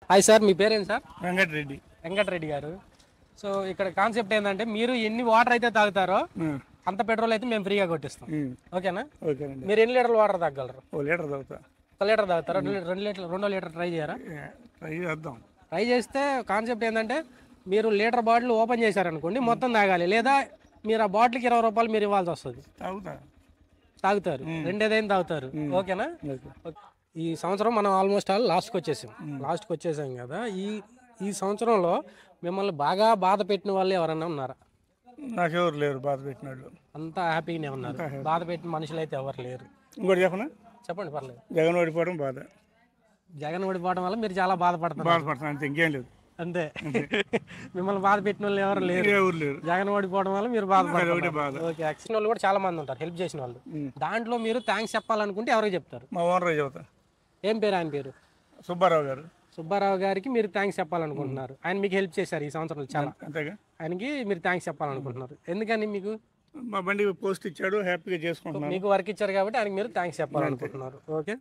Hi sir, మీ పేరేంటి sir? Venkatareddy. Venkatareddy గారు. So ఇక్కడ కాన్సెప్ట్ ఏంటంటే మీరు ఎన్ని వాటర్ అయితే తాగుతారో అంత పెట్రోల్ అయితే మేము ఫ్రీగా కొట్టిస్తాం. ఓకేనా? ఓకేనండి. మీరు ఎన్ని లీటర్లు వాటర్ తాగలరు? 1 లీటర్ తాగుతా. 1 లీటర్ తాగుతారా? 2 లీటర్లు, 2 లీటర్ ట్రై చేయరా? ట్రై చేద్దాం. ట్రై చేస్తే కాన్సెప్ట్ ఏంటంటే మీరు లీటర్ బాటిల్ ఓపెన్ చేశారనుకోండి, మొత్తం తాగాలి. లేదా మీరు ఆ బాటిల్కి 20 రూపాయలు మీరు ఇవ్వాల్సి వస్తుంది. తాగుతారు, రెండేదైనా తాగుతారు. ఓకేనా? ఈ సంవత్సరం మనం ఆల్మోస్ట్ లాస్ట్కి వచ్చేసాం కదా. ఈ సంవత్సరంలో మిమ్మల్ని బాగా బాధ పెట్టిన వాళ్ళు ఎవరన్నా ఉన్నారా? నాకెవరు లేరు బాధ పెట్టిన వాళ్ళు. అంతా హ్యాపీగానే ఉన్నారు. బాధ పెట్టిన మనుషులు అయితే ఎవరు లేరు. ఇంకోటి చెప్పనా? చెప్పండి, పర్లేదు. జగన్ ఓడిపోవడం బాధ. జగన్ ఓడిపోవడం వల్ల మీరు చాలా బాధపడతాను అంతే, ఇంకేం లేదు. అంతే. మిమ్మల్ని బాధ పెట్టిన వాళ్ళు ఎవరు లేరు. జగన్ ఓడిపోవడం వల్ల మీరు బాధపడతారు. ఓకే. యాక్షన్ వాళ్ళు కూడా చాలా మంది ఉంటారు, హెల్ప్ చేసిన వాళ్ళు. దాంట్లో మీరు థ్యాంక్స్ చెప్పాలనుకుంటే ఎవరికి చెప్తారు? మా ఓనర్ చెబుతా. ఏం పేరు ఆయన పేరు? సుబ్బారావు గారు. సుబ్బారావు గారికి మీరు థ్యాంక్స్ చెప్పాలనుకుంటున్నారు. ఆయన మీకు హెల్ప్ చేశారు ఈ సంవత్సరం చాలా. అంతేగా. ఆయనకి మీరు థ్యాంక్స్ చెప్పాలనుకుంటున్నారు. ఎందుకని? మీకు మా బండి పోస్ట్ ఇచ్చాడు, హ్యాపీగా చేసుకుంటున్నాను. మీకు వర్క్ ఇచ్చారు కాబట్టి ఆయనకి మీరు థ్యాంక్స్ చెప్పాలనుకుంటున్నారు. ఓకే.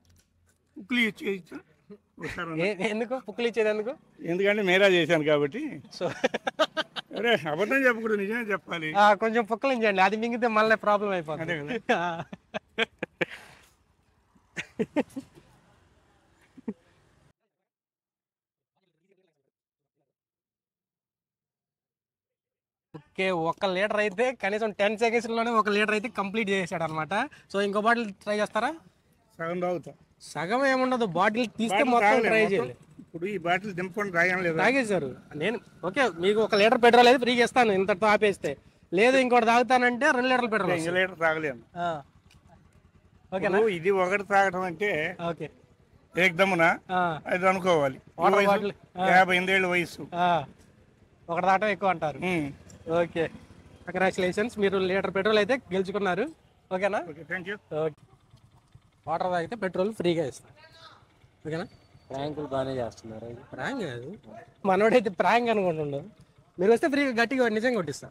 పుక్కులు ఇచ్చి ఎందుకు పుక్కులు ఇచ్చేది? ఎందుకు? ఎందుకంటే మేరా చేశాను కాబట్టి. సో అరే అబద్ధం చెప్పకూడదు, నిజమే చెప్పాలి. కొంచెం పుక్కలు ఇచ్చేయండి, అది మింగితే మళ్ళీ ప్రాబ్లం అయిపోతుంది. ఓకే. 1 లీటర్ అయితే కనీసం 10 సెకండ్స్లోనే 1 లీటర్ అయితే కంప్లీట్ చేసాడు అనమాట. సో ఇంకో బాటిల్ ట్రై చేస్తారా? సగం తాగుతా. సగం ఏముండదు, బాటిల్ తీస్తే మొత్తం ట్రై చేయాలి. ఇప్పుడు ఈ బాటిల్ దింపుకొని తాగేశారు. నేను ఓకే, మీకు 1 లీటర్ పెట్రోల్ అయితే ఫ్రీగా ఇస్తాను ఇంతతో ఆపేస్తే. లేదు ఇంకోటి తాగుతానంటే 2 లీటర్ల పెట్రోల్. 2 లీటర్ తాగలేను. ఓకేనా? ఇది ఒకటి తాగడం అంటే ఓకే ఏకదమ్మున అది అనుకోవాలి. 58 ఏళ్ళ వయసు. ఒకటి తాగటం ఎక్కువ అంటారు. ఓకే, కంగ్రాచులేషన్స్, మీరు లీటర్ పెట్రోల్ అయితే గెలుచుకున్నారు. ఓకేనా? Thank you. ఓకే. వాటర్ తాగితే పెట్రోల్ ఫ్రీగా ఇస్తాను. ఓకేనా? ప్రాంకులు బాగానే చేస్తున్నారు. ప్రాంక్ కాదు, మనోడైతే ప్రాంక్ అనుకుంటుండవు. మీరు వస్తే ఫ్రీగా గట్టిగా నిజంగా కొట్టిస్తా.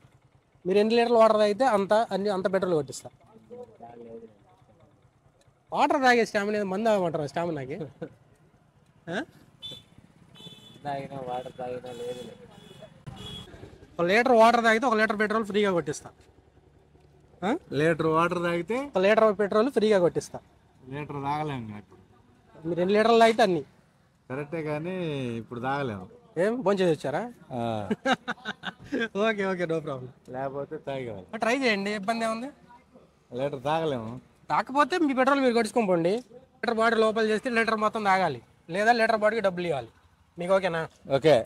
మీరు ఎన్ని లీటర్లు వాటర్ తాగితే అంత పెట్రోల్ కొట్టిస్తా. వాటర్ తాగే స్టామినా మంది తాగమంటారు స్టామినాకి. తాగినా వాటర్ తాగినా లేదు. 1 లీటర్ వాటర్ తాగితే 1 లీటర్ పెట్రోల్ ఫ్రీగా కొట్టిస్తా. లీటర్ వాటర్ తాగితే 1 లీటర్ పెట్రోల్ ఫ్రీగా కొట్టిస్తా. లీటర్ తాగలేము. ఇప్పుడు మీరు ఎన్ని లీటర్లు తాగితే అన్ని కరెక్టే, కానీ ఇప్పుడు తాగలేము. ఏం భోంచేసి వచ్చారా? Okay okay, no problem. లేకపోతే తాగేవాళ్ళు. ట్రై చేయండి, ఇబ్బంది ఏముంది? లీటర్ తాగలేము. కాకపోతే మీ పెట్రోల్ మీరు కొట్టుకోండి. లీటర్ బాటిల్ లోపల చేస్తే లీటర్ మొత్తం తాగాలి, లేదా లీటర్ బాటిల్కి డబ్బులు ఇవ్వాలి. మీకు ఓకేనా? ఓకే.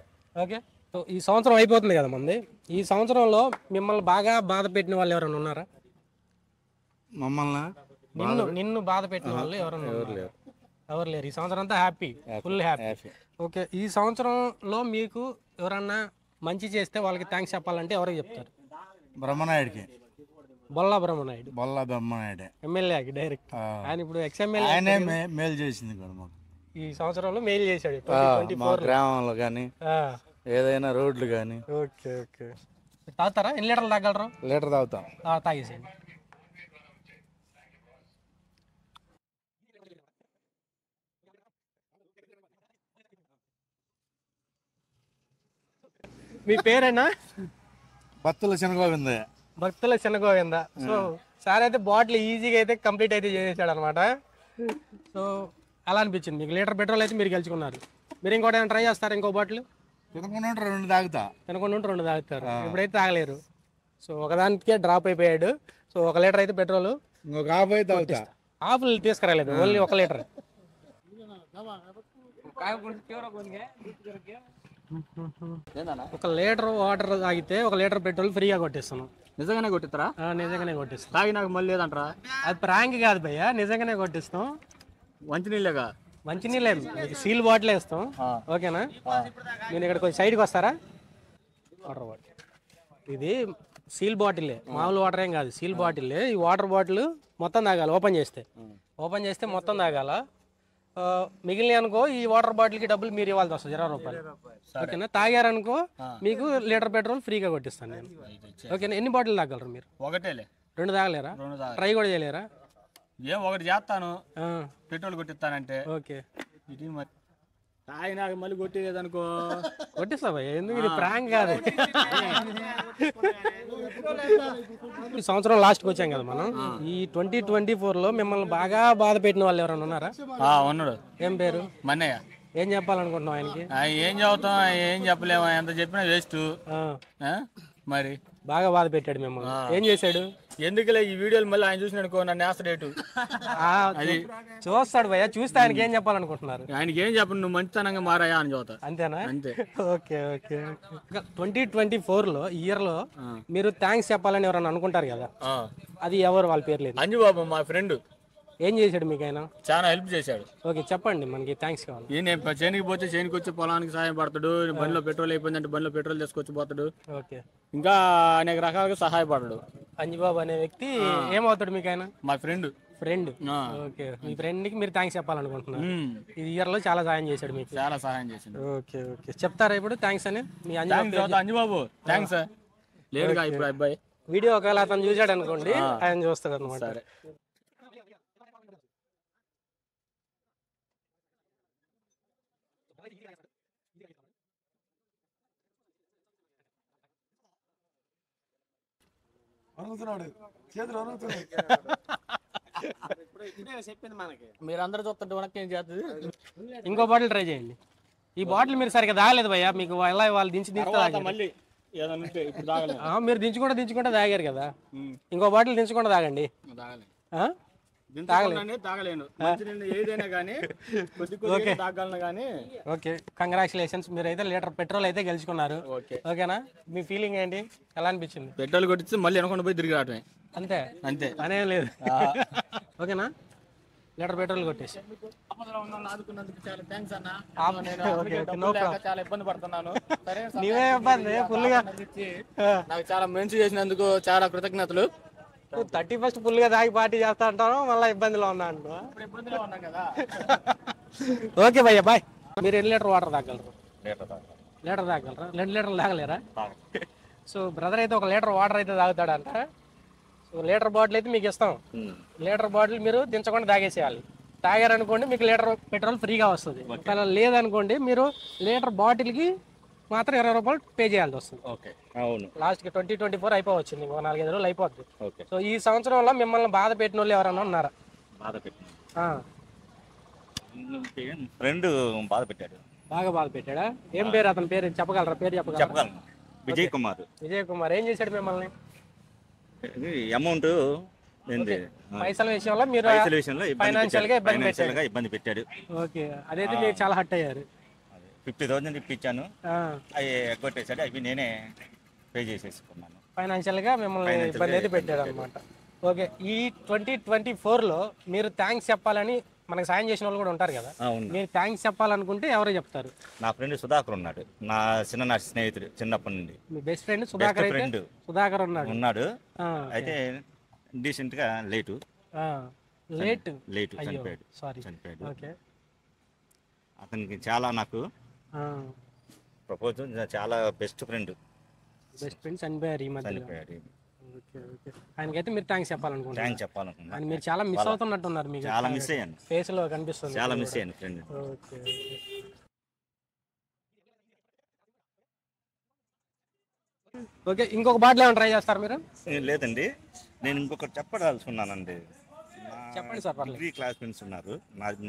ఓకే. సో ఈ సంవత్సరం అయిపోతుంది కదా మంది. ఈ సంవత్సరంలో మిమ్మల్ని బాగా బాధ పెట్టిన వాళ్ళు ఎవరైనా ఉన్నారా? మమ్మల్ని నిన్ను బాధ పెట్టిన వాళ్ళు ఎవరైనా? ఎవరు లేరు. ఈ సంవత్సరం అంతా హ్యాపీ, ఫుల్ హ్యాపీ. ఓకే. ఈ సంవత్సరంలో మీకు ఎవరన్నా మంచి చేస్తే వాళ్ళకి థ్యాంక్స్ చెప్పాలంటే ఎవరికి చెప్తారు? బ్రహ్మనాయుడికి. బొల్లా బ్రహ్మనాయుడు. బ్రహ్మనాయుడే ఎమ్మెల్యేకి డైరెక్ట్. ఆయన ఇప్పుడు ఎక్స్ఎమ్మెల్యే. ఆయనే మేలు చేసింది కూడా మాకు. ఈ సంవత్సరంలో మెయిల్ చేశాడు మా గ్రామంలో కానీ ఏదైనా రోడ్లు కానీ. Okay okay. తాగుతారా? ఎన్ని లీటర్లు తాగలరు? లీటర్ తాగుతాం. తాగేసేయండి. మీ పేరేనా? భక్తుల శనగోవింద. భక్తుల శనగోవింద. సో సార్ అయితే బాటిల్ ఈజీగా అయితే కంప్లీట్ అయితే చేసేసాడు అనమాట. సో అలా అనిపించింది మీకు. లీటర్ పెట్రోల్ అయితే మీరు గెలుచుకున్నారు. మీరు ఇంకోటి ఏమైనా ట్రై చేస్తారు? ఇంకో బాటిల్ తినకుండా 2 తాగుతా. తినకుండా 2 తాగుతారు. ఇప్పుడైతే తాగలేరు. సో ఒకదానికే డ్రాప్ అయిపోయాడు. సో 1 లీటర్ అయితే పెట్రోల్, ఇంకొక హాఫ్ అయితే తాగుతా. హాఫ్ తీసుకురాలేదు, ఓన్లీ 1 లీటర్. 1 లీటర్ వాటర్ తాగితే 1 లీటర్ పెట్రోల్ ఫ్రీగా కొట్టిస్తాను. నిజంగానే కొట్టిస్తారా? నిజంగానే కొట్టిస్తాం. తాగినాక మళ్ళీ లేదంటారా? అది ప్రాంక్ కాదు భయ్యా, నిజంగానే కొట్టిస్తాం. మంచినీళ్ళేగా? మంచినీళ్ళే, సీల్ బాటిల్ వేస్తాం. ఓకేనా? నేను ఇక్కడ కొంచెం సైడ్కి వస్తారా? వాటర్ బాటిల్ ఇది సీల్ బాటిలే, మామూలు వాటర్ ఏం కాదు, సీల్ బాటిలే. ఈ వాటర్ బాటిల్ మొత్తం తాగాలి. ఓపెన్ చేస్తే మొత్తం తాగాల. మిగిలిన అనుకో ఈ వాటర్ బాటిల్కి డబ్బులు మీరు ఇవ్వాల్సి వస్తుంది, 20 రూపాయలు. ఓకేనా? తాగారనుకో మీకు లీటర్ పెట్రోల్ ఫ్రీగా కొట్టిస్తాను నేను. ఓకేనా? ఎన్ని బాటిల్ తాగలరు మీరు? ఒకటేలే. 2 తాగలేరా? ట్రై కూడా చేయలేరా? ఏం ఒకటి చేస్తాను, పెట్రోల్ కొట్టిస్తానంటే. ఓకే. ఆయన మళ్ళీ కొట్టేదనుకో కొట్టిస్తా భయ్య, ఎందుకు ఇది ప్రాంక్ కాదు. ఈ సంవత్సరం లాస్ట్కి వచ్చాం కదా మనం. ఈ 2024లో మిమ్మల్ని బాగా బాధ పెట్టిన వాళ్ళు ఎవరైనా ఉన్నారా? ఉన్నాడు. ఏం పేరు? మన్నయ్య. ఏం చెప్పాలనుకుంటున్నాం ఆయనకి? ఏం చెబుతాం, ఏం చెప్పలేము, ఎంత చెప్పినా వేస్ట్. మరి బాగా బాధ పెట్టాడు మిమ్మల్ని. ఏం చేశాడు? ఎందుకులే ఈ వీడియోలు మళ్ళీ ఆయన చూసినాడుకో నన్ను వేస్తాడేటు. అది చూస్తాడు భయ్య, చూస్తే ఆయనకి ఏం చెప్పాలనుకుంటున్నారు? ఆయనకి ఏం చెప్పను, నువ్వు మంచితనంగా మారాయా అని చదువుతా. అంతేనా? అంతే. Okay okay. 2024లో ఈ ఇయర్లో మీరు థ్యాంక్స్ చెప్పాలని ఎవరైనా అనుకుంటారు కదా, అది ఎవరు? వాళ్ళ పేరు లేదు. అంజుబాబు మా ఫ్రెండ్. ఏం చేశాడు మీకు ఆయన? చాలా హెల్ప్ చేశాడు. ఓకే చెప్పండి, మనకి థ్యాంక్స్ కావాలి. ఈయన చేనికి పోతే చేనికి వచ్చి పొలానికి సహాయం పడతాడు. బండిలో పెట్రోల్ అయిపోయిందంటే బండిలో పెట్రోల్ తీసుకొచ్చి పోతాడు. ఓకే. ఇంకా అనేక రకాలుగా సహాయపడడు. అంజుబాబు అనే వ్యక్తి ఏమవుతాడు మీకు ఆయన? మా ఫ్రెండ్. ఫ్రెండ్. ఓకే, మీ ఫ్రెండ్కి మీరు థ్యాంక్స్ చెప్పాలనుకుంటున్నారు. ఈ ఇయర్లో చాలా సహాయం చేశాడు మీకు. చాలా సహాయం చేశాడు. Okay okay. చెప్తారా ఇప్పుడు థ్యాంక్స్ అని? మీ అంజుబాబు థ్యాంక్స్. లేడుగా ఇప్పుడు అబ్బాయి. వీడియో ఒకవేళ అతను చూసాడు అనుకోండి, ఆయన చూస్తాడు అనమాట. సరే. మీరందరూ చూస్తుంటే మనకి ఏం చేస్తుంది? ఇంకో బాటిల్ ట్రై చేయండి. ఈ బాటిల్ మీరు సరిగ్గా తాగలేదు భయ్యా, మీకు ఎలా వాళ్ళు దించి మళ్ళీ ఏదైనా ఉంటే ఇప్పుడు తాగలేదు. మీరు దించుకుంటా తాగారు కదా, ఇంకో బాటిల్ దించుకుంటా తాగండి. తాగలేను ఏదైనా కానీ తాగలను కానీ. Okay, congratulations. మీరైతే లీటర్ పెట్రోల్ అయితే గెలుచుకున్నారు. ఓకేనా? మీ ఫీలింగ్ ఏంటి? ఎలా అనిపించింది? పెట్రోల్ కొట్టించి మళ్ళీ వెనకుండా పోయి తిరిగి రావటమే. అంతే అంతే, అనేం లేదు. ఓకేనా? లీటర్ పెట్రోల్ కొట్టేసి చాలా ఇబ్బంది పడుతున్నాను. నీవే ఇబ్బంది ఫుల్గా. నాకు చాలా మంచి చేసినందుకు చాలా కృతజ్ఞతలు. 31st ఫుల్గా తాగి పార్టీ చేస్తా అంటాను, మళ్ళీ ఇబ్బందిలో ఉన్నా అంటూ. ఓకే భయ్య, బాయ్. మీరు ఎన్ని లీటర్ వాటర్ తాగలరు? లీటర్ తాగలరా? 2 లీటర్లు తాగలేరా? సో బ్రదర్ అయితే 1 లీటర్ వాటర్ అయితే తాగుతాడంట. సో లీటర్ బాటిల్ అయితే మీకు ఇస్తాం. లీటర్ బాటిల్ మీరు దించకుండా తాగేసేయాలి. తాగారనుకోండి మీకు లీటర్ పెట్రోల్ ఫ్రీగా వస్తుంది. ఒకవేళ లేదనుకోండి మీరు లీటర్ బాటిల్కి మాత్రం 20 రూపాయలు పే చేయాల్సి వస్తుంది. ఓకే, అవును. లాస్ట్కి 2024 అయిపోవచ్చింది, 4-5 రోజులు అయిపోద్ది. సో ఈ సంవత్సరంలో మిమ్మల్ని బాధ పెట్టిన వాళ్ళు ఎవరైనా ఉన్నారా? బాధ పెట్టిన ఫ్రెండ్ బాధ పెట్టాడు. బాగా బాధ పెట్టాడా? ఏం పేరు అతని పేరు చెప్పగలరా? పేరు చెప్పగలరా? విజయ్ కుమార్. విజయ్ కుమార్ ఏం చేశాడు మిమ్మల్ని? అమౌంట్ పైసల విషయంలో మీరు ఫైనాన్షియల్ గా ఇబ్బంది పెట్టాడు. ఓకే, అదైతే మీరు చాలా హర్ట్ అయ్యారు. 50,000 ఇప్పించాను, అవి ఎగ్గొట్టేసాడు. అవి నేనే పే చేసేసుకున్నాను. ఫైనాన్షియల్ గా మిమ్మల్ని ఇబ్బంది అయితే పెట్టాడు అనమాట. ఓకే, ఈ 2024లో మీరు థ్యాంక్స్ చెప్పాలని మనకు సాయం చేసిన వాళ్ళు కూడా ఉంటారు కదా, మీరు థ్యాంక్స్ చెప్పాలనుకుంటే ఎవరో చెప్తారు? నా ఫ్రెండ్ సుధాకర్ ఉన్నాడు, నా స్నేహితుడు చిన్నప్పటి నుండి. మీ బెస్ట్ ఫ్రెండ్ సుధాకర్ ఉన్నాడు. అయితే డీసెంట్ గా లేటు చనిపోయాడు. అతనికి చాలా నాకు ప్రపోజ్, చాలా బెస్ట్ ఫ్రెండ్ చనిపోయారు ఈ మధ్య. ఆయనకైతే మీరు థ్యాంక్స్ చెప్పాలనుకుంటున్నారు. మీరు చాలా మిస్ అవుతున్నట్టున్నారు. మీకు చాలా మిస్ అయ్యాను, ఫేస్ లో కనిపిస్తుంది. చాలా మిస్ అయ్యాను ఫ్రెండ్. ఓకే, ఇంకొక బాటిల్ ఏమైనా ట్రై చేస్తారు మీరు? లేదండి, నేను ఇంకొకటి చెప్పదలుచుకున్నానండి. చెప్పండి సార్. డిగ్రీ క్లాస్మేట్స్ ఉన్నారు.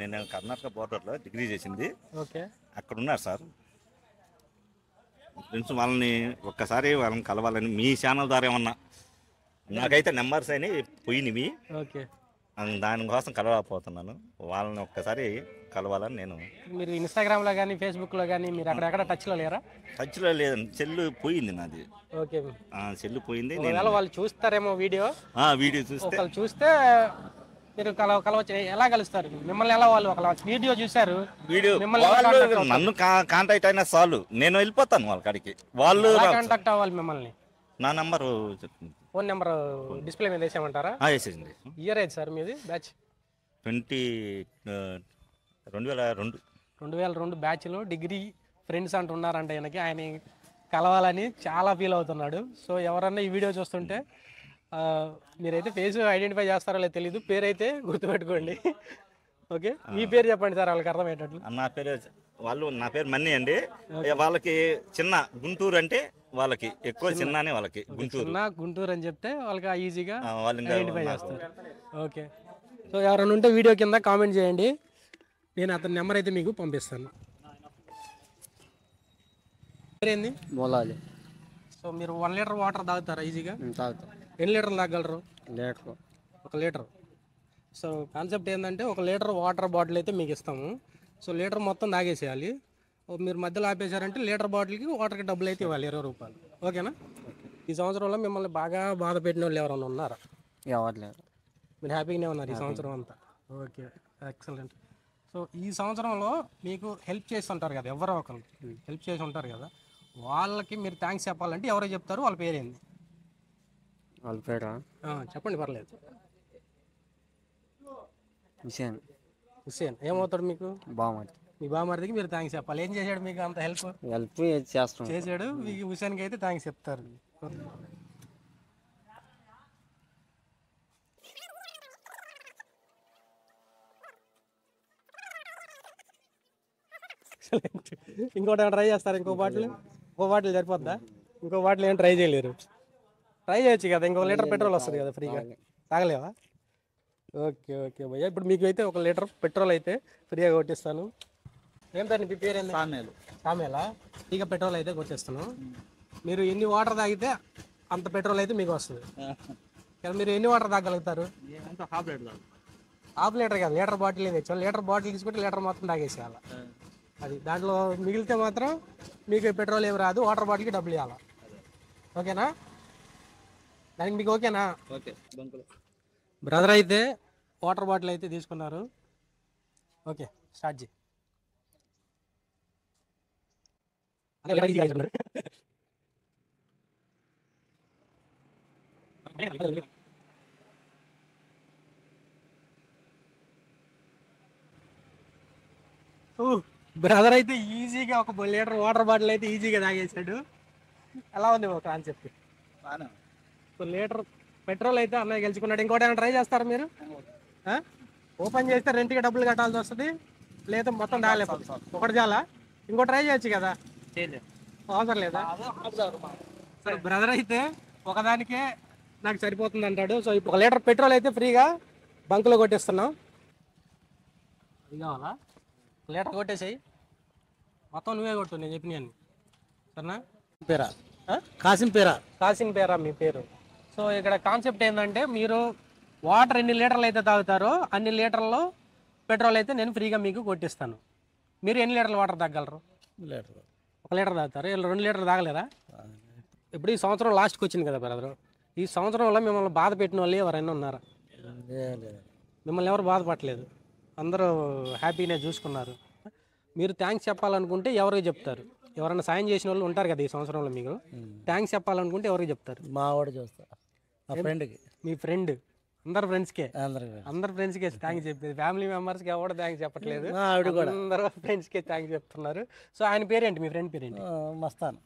నేను కర్ణాటక బోర్డర్లో డిగ్రీ చేసింది. ఓకే, అక్కడ ఉన్నారు సార్ ఫ్రెండ్స్. వాళ్ళని వాళ్ళని కలవాలని మీ ఛానల్ ద్వారా ఏమన్నా, నాకైతే నెంబర్స్ అయినా పోయినవి. ఓకే, దానికోసం కలవకపోతున్నాను. వాళ్ళని ఒక్కసారి కలవాలని నేను. మీరు ఇన్స్టాగ్రామ్ లో కానీ ఫేస్బుక్ లో కానీ మీరు అక్కడెక్కడ టచ్ లో లేరా? టచ్ లో లేదండి, సెల్లు పోయింది నాది. ఓకే, సెల్లు పోయింది. వాళ్ళు చూస్తారేమో వీడియో చూస్తే మీరు కలవచ్చు. ఎలా కలుస్తారు మిమ్మల్ని? ఎలా వాళ్ళు ఒక వీడియో చూసారు, నన్ను కాంటాక్ట్ అయినా చాలు, నేను వెళ్ళిపోతాను వాళ్ళ కాడికి. వాళ్ళు కాంటాక్ట్ అవ్వాలి మిమ్మల్ని. నా నంబర్, ఫోన్ నెంబర్ డిస్ప్లే మీద వేసామంటారా? వేసేసింది. ఇయర్ ఏది సార్ మీది? బ్యాచ్ 2002 బ్యాచ్లో డిగ్రీ ఫ్రెండ్స్ అంటున్నారంట. ఆయన కలవాలని చాలా ఫీల్ అవుతున్నాడు. సో ఎవరన్నా ఈ వీడియో చూస్తుంటే మీరైతే ఫేస్ ఐడెంటిఫై చేస్తారో లేదో తెలీదు, పేరు అయితే గుర్తుపెట్టుకోండి. ఓకే, మీ పేరు చెప్పండి సార్ వాళ్ళకి అర్థమయ్యేటట్లు. నా పేరు వాళ్ళు నా పేరు మన్ని అండి. వాళ్ళకి చిన్న గుంటూరు అంటే వాళ్ళకి ఎక్కువ చిన్ననే వాళ్ళకి గుంటూరు. చిన్న గుంటూరు అని చెప్తే వాళ్ళకి ఈజీగా వాళ్ళు ఇంకా ఐడెంటిఫై చేస్తారు. ఓకే, సో ఎవరైనా ఉంటే వీడియో కింద కామెంట్ చేయండి, నేను అతని నెంబర్ అయితే మీకు పంపిస్తాను. ఏంది మొలాలి సో మీరు 1 లీటర్ వాటర్ తాగుతారా ఈజీగా? తాగుతాం. ఎన్ని లీటర్లు తాగలరు? Litre 1 litre. సో కాన్సెప్ట్ ఏంటంటే 1 లీటర్ వాటర్ బాటిల్ అయితే మీకు ఇస్తాము. సో లీటర్ మొత్తం తాగేసేయాలి. మీరు మధ్యలో ఆపేశారంటే లీటర్ బాటిల్కి వాటర్కి డబ్బులు అయితే ఇవ్వాలి, 20 రూపాయలు. ఓకేనా? ఈ సంవత్సరంలో మిమ్మల్ని బాగా బాధ పెట్టిన వాళ్ళు ఎవరైనా ఉన్నారా? ఎవరు లేరు. మీరు హ్యాపీగానే ఉన్నారు ఈ సంవత్సరం అంతా? Okay, excellent. సో ఈ సంవత్సరంలో మీకు హెల్ప్ చేసి ఉంటారు కదా, ఎవరో ఒకరు హెల్ప్ చేసి ఉంటారు కదా, వాళ్ళకి మీరు థ్యాంక్స్ చెప్పాలంటే ఎవరో చెప్తారు, వాళ్ళ పేరేంది? వాళ్ళ పేరా చెప్పండి, పర్లేదు. హుసేన్. హుస్సేన్ ఏమవుతాడు మీకు? బాగుంది. మీ బామ్మర్దికి మీరు థ్యాంక్స్ చెప్పాలి. ఏం చేశాడు మీకు అంత హెల్ప్? హెల్ప్ చేస్తాం. చేశాడు. మీకు హుస్సేన్కి అయితే థ్యాంక్స్ చెప్తారు. ఇంకోటి ఏమైనా ట్రై చేస్తారు? ఇంకో బాటిల్ సరిపోద్దా? ఇంకో బాటిల్ ఏం ట్రై చేయలేరు? ట్రై చేయొచ్చు కదా, ఇంకో లీటర్ పెట్రోల్ వస్తుంది కదా ఫ్రీగా. తాగలేవా? ఓకే ఓకే భయ్య, ఇప్పుడు మీకు అయితే 1 లీటర్ పెట్రోల్ అయితే ఫ్రీగా కొట్టిస్తాను. ఏం పేరు మీ పేరు? ఏంది? సామేలా. ఫ్రీగా పెట్రోల్ అయితే కొట్టేస్తాను. మీరు ఎన్ని వాటర్ తాగితే అంత పెట్రోల్ అయితే మీకు వస్తుంది. మీరు ఎన్ని వాటర్ తాగలుగుతారు? హాఫ్ లీటర్ కాదు, లీటర్ బాటిల్ తెచ్చాం. లీటర్ బాటిల్ తీసుకుంటే లీటర్ మొత్తం తాగేసేయాలి. అది దాంట్లో మిగిలితే మాత్రం మీకు పెట్రోల్ ఏమి రాదు, వాటర్ బాటిల్కి డబ్బులు ఇవ్వాలి. ఓకేనా? దానికి మీకు ఓకేనా? ఓకే. బ్రదర్ అయితే వాటర్ బాటిల్ అయితే తీసుకున్నారు. ఓకే, స్టార్ట్ చేయి. బ్రదర్ అయితే ఈజీగా 1 లీటర్ వాటర్ బాటిల్ అయితే ఈజీగా తాగేసాడు. ఎలా ఉంది ఒక కాన్సెప్ట్? 1 లీటర్ పెట్రోల్ అయితే అన్నయ్య గెలుచుకున్నాడు. ఇంకోటి ఏమైనా ట్రై చేస్తారా మీరు? ఓపెన్ చేస్తే రెంట్కి డబ్బులు కట్టాల్సి వస్తుంది, లేదా మొత్తం తాగలేకపోతుంది. ఒకటి చాలా, ఇంకో ట్రై చేయొచ్చు కదా, అవసరం లేదా? సో బ్రదర్ అయితే ఒకదానికే నాకు సరిపోతుంది అంటాడు. సో ఇప్పుడు 1 లీటర్ పెట్రోల్ అయితే ఫ్రీగా బంకులో కొట్టేస్తున్నాం. అది కావాలా? 1 లీటర్ కొట్టేసాయి, మొత్తం నువ్వే కొట్టు, నేను చెప్పినాను. సరేనా? పేరా కాసిం పేరా మీ పేరు? సో ఇక్కడ కాన్సెప్ట్ ఏంటంటే మీరు వాటర్ ఎన్ని లీటర్లు అయితే తాగుతారో అన్ని లీటర్లు పెట్రోల్ అయితే నేను ఫ్రీగా మీకు కొట్టిస్తాను. మీరు ఎన్ని లీటర్లు వాటర్ తాగలరు? 1 లీటర్ తాగుతారు. 2 లీటర్లు తాగలేరా? ఇప్పుడు ఈ సంవత్సరం లాస్ట్కి వచ్చింది కదా బ్రదర్, ఈ సంవత్సరంలో మిమ్మల్ని బాధ పెట్టిన వాళ్ళు ఎవరైనా ఉన్నారా? మిమ్మల్ని ఎవరు బాధపడలేదు, అందరూ హ్యాపీనే చూసుకున్నారు. మీరు థ్యాంక్స్ చెప్పాలనుకుంటే ఎవరికి చెప్తారు? ఎవరైనా సాయం చేసిన వాళ్ళు ఉంటారు కదా ఈ సంవత్సరంలో, మీకు థ్యాంక్స్ చెప్పాలనుకుంటే ఎవరికి చెప్తారు? మా వాడు చూస్తా, మా ఫ్రెండ్కి. మీ ఫ్రెండ్? అందరు ఫ్రెండ్స్కే థ్యాంక్స్ చెప్పేది. ఫ్యామిలీ మెంబర్స్కి ఎవరు థ్యాంక్స్ చెప్పట్లేదు, అందరూ ఫ్రెండ్స్కే థ్యాంక్స్ చెప్తున్నారు. సో ఆయన పేరేంటి? మీ ఫ్రెండ్ పేరేంటి? మస్తాన్.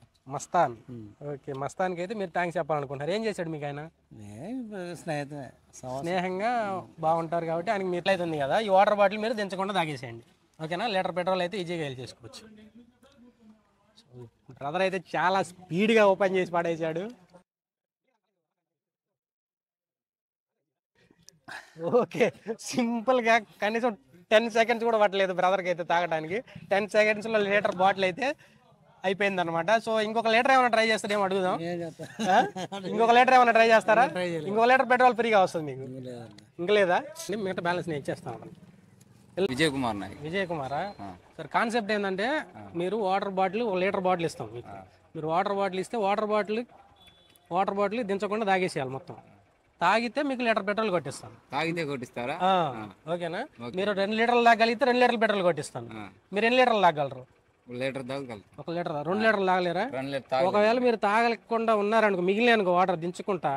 ఓకే, మస్తాన్కి అయితే మీరు థ్యాంక్స్ చెప్పాలనుకుంటున్నారు. ఏం చేశాడు మీకు ఆయన? స్నేహంగా బాగుంటారు కాబట్టి ఆయనకి మీరు అవుతుంది కదా. ఈ వాటర్ బాటిల్ మీరు దించకుండా తాగేసేయండి. ఓకేనా? లీటర్ పెట్రోల్ అయితే ఈజీగా వెళ్ళి చేసుకోవచ్చు. బ్రదర్ అయితే చాలా స్పీడ్గా ఓపెన్ చేసి పడేసాడు. ఓకే, సింపుల్గా కనీసం 10 సెకండ్స్ కూడా పట్టలేదు బ్రదర్కి అయితే తాగడానికి. 10 సెకండ్స్లో లీటర్ బాటిల్ అయితే అయిపోయింది అనమాట. సో ఇంకొక లీటర్ ఏమైనా ట్రై చేస్తారేమో అడుగుదాం. ఇంకొక లీటర్ ఏమైనా ట్రై చేస్తారా? ఇంకొక లీటర్ పెట్రోల్ ఫ్రీగా వస్తుంది మీకు. ఇంకా లేదా? మిగతా బ్యాలెన్స్ నేను ఇచ్చేస్తాను. విజయ్ కుమారా? సార్ కాన్సెప్ట్ ఏంటంటే మీరు వాటర్ బాటిల్ 1 లీటర్ బాటిల్ ఇస్తాం మీకు. మీరు వాటర్ బాటిల్ ఇస్తే వాటర్ బాటిల్ దించకుండా తాగేసేయాలి మొత్తం. తాగితే మీకు లీటర్ పెట్రోల్ కొట్టిస్తాను. తాగితే కొట్టిస్తారా? ఓకేనా? మీరు 2 లీటర్లు తాగలిగితే 2 లీటర్ల పెట్రోల్ కొట్టిస్తాను. మీరు ఎన్ని లీటర్లు తాగలరు? 1 లీటర్ తాగగలరు. 1 లీటర్ 2 లీటర్లు తాగలేరా? ఒకవేళ మీరు తాగలేకుండా ఉన్నారనుకో, మిగిలిన అనుకో వాటర్ దించుకుంటా,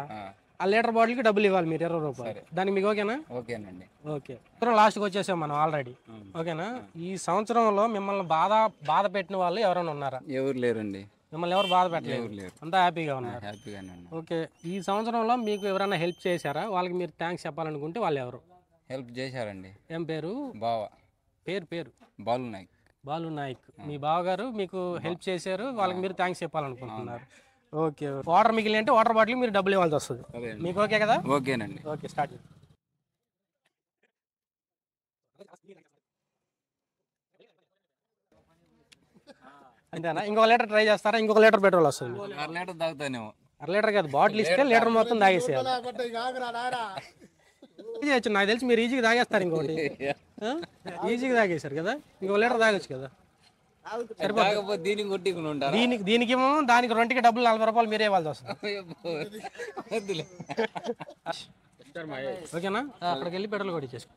ఆ లీటర్ బాటిల్కి డబ్బులు ఇవ్వాలి మీరు, 20 రూపాయలు. దానికి మీకు ఓకేనా? ఓకేనండి. ఓకే, లాస్ట్కి వచ్చేసాం మనం ఆల్రెడీ. ఓకేనా? ఈ సంవత్సరంలో మిమ్మల్ని బాధ పెట్టిన వాళ్ళు ఎవరైనా ఉన్నారా? ఎవరు లేరండి. మిమ్మల్ని ఎవరు బాధ పెట్టలేదు, అంతా హ్యాపీగా ఉన్నారు. హ్యాపీగానే ఉన్నారు. ఓకే, ఈ సంవత్సరంలో మీకు ఎవరైనా హెల్ప్ చేశారా? వాళ్ళకి మీరు థ్యాంక్స్ చెప్పాలనుకుంటే వాళ్ళు ఎవరు? హెల్ప్ చేశారండి. ఏం పేరు? బావ. పేరు బాలు నాయక్. బాలు నాయక్ మీ బావగారు మీకు హెల్ప్ చేశారు, వాళ్ళకి మీరు థ్యాంక్స్ చెప్పాలనుకుంటున్నారు. ఓకే. వాటర్ మిగిలి అంటే వాటర్ బాటిల్ మీరు డబ్బులు ఇవ్వాల్సి వస్తుంది. మీకు ఓకే కదా? ఓకేనండి. Okay, start. అంతేనా? ఇంకొక లీటర్ ట్రై చేస్తారా? ఇంకొక లీటర్ పెట్రోల్ వస్తుంది. అర లీటర్ తాగుతానేమో. అర లీటర్ కాదు, బాటిల్ ఇస్తే లీటర్ మొత్తం తాగేసేయాలి. చేయొచ్చు, నాకు తెలిసి మీరు ఈజీగా తాగేస్తారు. ఇంకోటి ఈజీగా తాగేశారు కదా, ఇంకొక లీటర్ తాగొచ్చు కదా. దీనికి ఏమో దానికి రెండుకి డబ్బులు 40 రూపాయలు మీరే ఇవ్వాల్సి వస్తుంది. ఓకేనా? అక్కడికి వెళ్ళి పెట్రోల్ కూడా ఇచ్చేసుకో.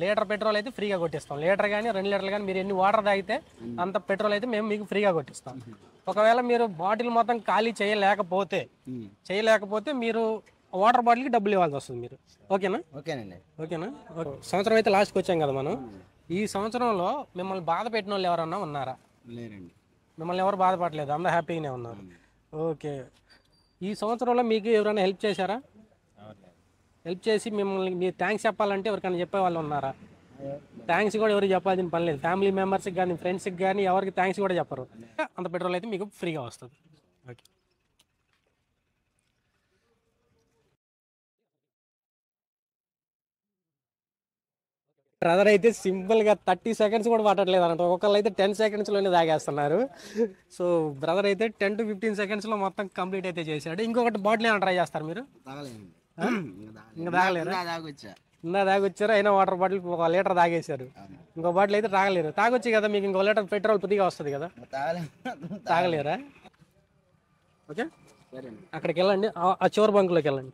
లీటర్ పెట్రోల్ అయితే ఫ్రీగా కొట్టిస్తాం. లీటర్ కానీ 2 లీటర్లు కానీ మీరు ఎన్ని వాటర్ తాగితే అంత పెట్రోల్ అయితే మేము మీకు ఫ్రీగా కొట్టిస్తాం. ఒకవేళ మీరు బాటిల్ మొత్తం ఖాళీ చేయలేకపోతే మీరు వాటర్ బాటిల్కి డబ్బులు ఇవ్వాల్సి వస్తుంది మీరు. ఓకేనా? ఓకేనా? సంవత్సరం అయితే లాస్ట్కి వచ్చాం కదా మనం. ఈ సంవత్సరంలో మిమ్మల్ని బాధ పెట్టిన వాళ్ళు ఎవరన్నా ఉన్నారా? లేరండి. మిమ్మల్ని ఎవరు బాధపడలేదు, అందరూ హ్యాపీగానే ఉన్నారు. ఓకే. ఈ సంవత్సరంలో మీకు ఎవరైనా హెల్ప్ చేశారా? హెల్ప్ చేసి మిమ్మల్ని మీరు థ్యాంక్స్ చెప్పాలంటే ఎవరికైనా చెప్పే వాళ్ళు ఉన్నారా? థ్యాంక్స్ కూడా ఎవరికి చెప్పాల్సిన పని లేదు. ఫ్యామిలీ మెంబర్స్కి కానీ ఫ్రెండ్స్కి కానీ ఎవరికి థ్యాంక్స్ కూడా చెప్పరు. అంత పెట్రోల్ అయితే మీకు ఫ్రీగా వస్తుంది. ఓకే. బ్రదర్ అయితే సింపుల్గా 30 సెకండ్స్ కూడా పట్టట్లేదు అన్నట్టు. ఒకళ్ళు అయితే 10 సెకండ్స్లోనే తాగేస్తున్నారు. సో బ్రదర్ అయితే 10 to 15 సెకండ్స్లో మొత్తం కంప్లీట్ అయితే చేశాడు. ఇంకొకటి బాటిల్ ఏమైనా ట్రై చేస్తారు మీరు? ఇంకా తాగలేరు? ఇందా తాగొచ్చారు, అయినా వాటర్ బాటిల్ 1 లీటర్ తాగేశారు. ఇంకో బాటిల్ అయితే తాగలేరు. తాగొచ్చు కదా, మీకు ఇంకో లీటర్ పెట్రోల్ ఫ్రీగా వస్తుంది కదా. తాగలేరా? ఓకే, అక్కడికి వెళ్ళండి, ఆ చివరి బంకులోకి వెళ్ళండి.